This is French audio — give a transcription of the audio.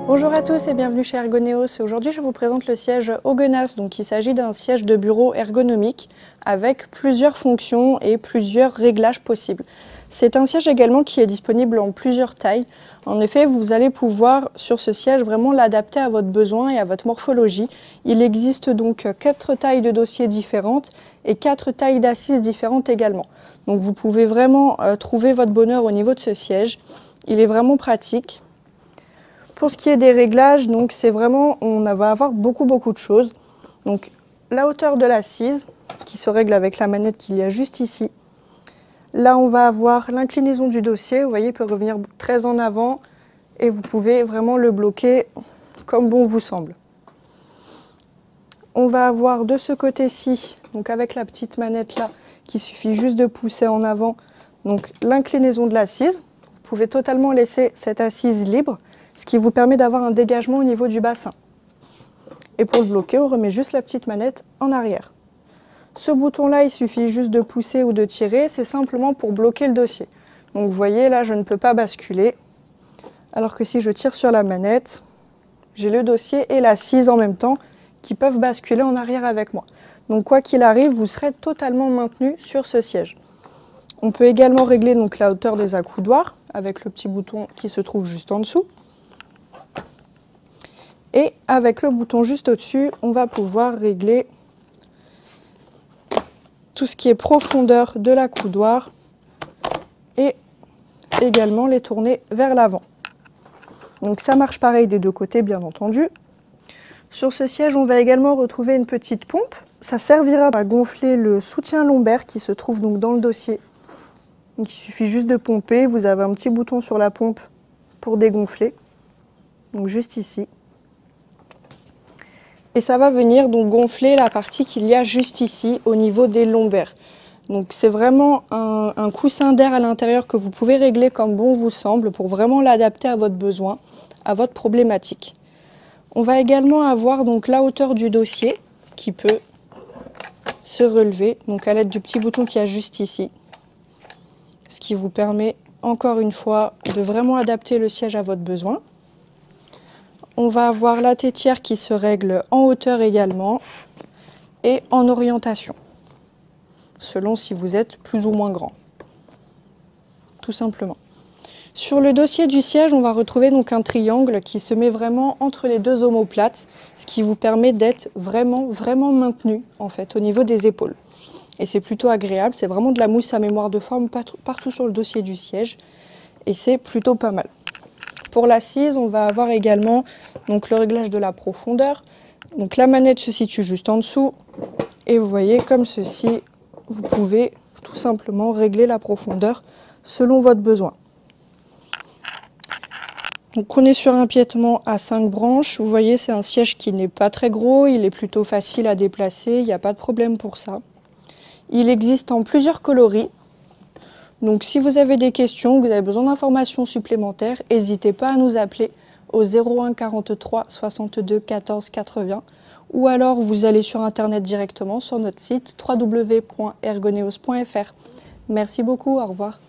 Bonjour à tous et bienvenue chez Ergoneos. Aujourd'hui, je vous présente le siège Höganäs. Donc, il s'agit d'un siège de bureau ergonomique avec plusieurs fonctions et plusieurs réglages possibles. C'est un siège également qui est disponible en plusieurs tailles. En effet, vous allez pouvoir sur ce siège vraiment l'adapter à votre besoin et à votre morphologie. Il existe donc 4 tailles de dossiers différentes et 4 tailles d'assises différentes également. Donc, vous pouvez vraiment trouver votre bonheur au niveau de ce siège. Il est vraiment pratique. Pour ce qui est des réglages, donc c'est vraiment, on va avoir beaucoup de choses. Donc la hauteur de l'assise qui se règle avec la manette qu'il y a juste ici. Là, on va avoir l'inclinaison du dossier. Vous voyez, il peut revenir très en avant et vous pouvez vraiment le bloquer comme bon vous semble. On va avoir de ce côté-ci, donc avec la petite manette là, qu'il suffit juste de pousser en avant, donc l'inclinaison de l'assise. Vous pouvez totalement laisser cette assise libre, ce qui vous permet d'avoir un dégagement au niveau du bassin. Et pour le bloquer, on remet juste la petite manette en arrière. Ce bouton-là, il suffit juste de pousser ou de tirer, c'est simplement pour bloquer le dossier. Donc vous voyez, là, je ne peux pas basculer, alors que si je tire sur la manette, j'ai le dossier et l'assise en même temps qui peuvent basculer en arrière avec moi. Donc quoi qu'il arrive, vous serez totalement maintenu sur ce siège. On peut également régler donc la hauteur des accoudoirs avec le petit bouton qui se trouve juste en dessous. Et avec le bouton juste au-dessus, on va pouvoir régler tout ce qui est profondeur de l'accoudoir et également les tourner vers l'avant. Donc ça marche pareil des deux côtés, bien entendu. Sur ce siège, on va également retrouver une petite pompe. Ça servira à gonfler le soutien lombaire qui se trouve donc dans le dossier. Donc il suffit juste de pomper. Vous avez un petit bouton sur la pompe pour dégonfler. Donc juste ici. Et ça va venir donc gonfler la partie qu'il y a juste ici au niveau des lombaires. Donc c'est vraiment un coussin d'air à l'intérieur que vous pouvez régler comme bon vous semble pour vraiment l'adapter à votre besoin, à votre problématique. On va également avoir donc la hauteur du dossier qui peut se relever donc à l'aide du petit bouton qu'il y a juste ici. Ce qui vous permet encore une fois de vraiment adapter le siège à votre besoin. On va avoir la tétière qui se règle en hauteur également et en orientation, selon si vous êtes plus ou moins grand, tout simplement. Sur le dossier du siège, on va retrouver donc un triangle qui se met vraiment entre les deux omoplates, ce qui vous permet d'être vraiment maintenu en fait au niveau des épaules. Et c'est plutôt agréable, c'est vraiment de la mousse à mémoire de forme partout sur le dossier du siège et c'est plutôt pas mal. Pour l'assise, on va avoir également donc, le réglage de la profondeur. Donc, la manette se situe juste en dessous. Et vous voyez, comme ceci, vous pouvez tout simplement régler la profondeur selon votre besoin. Donc, on est sur un piétement à 5 branches. Vous voyez, c'est un siège qui n'est pas très gros. Il est plutôt facile à déplacer. Il n'y a pas de problème pour ça. Il existe en plusieurs coloris. Donc si vous avez des questions, que vous avez besoin d'informations supplémentaires, n'hésitez pas à nous appeler au 01 43 62 14 80 ou alors vous allez sur internet directement sur notre site www.ergoneos.fr. Merci beaucoup, au revoir.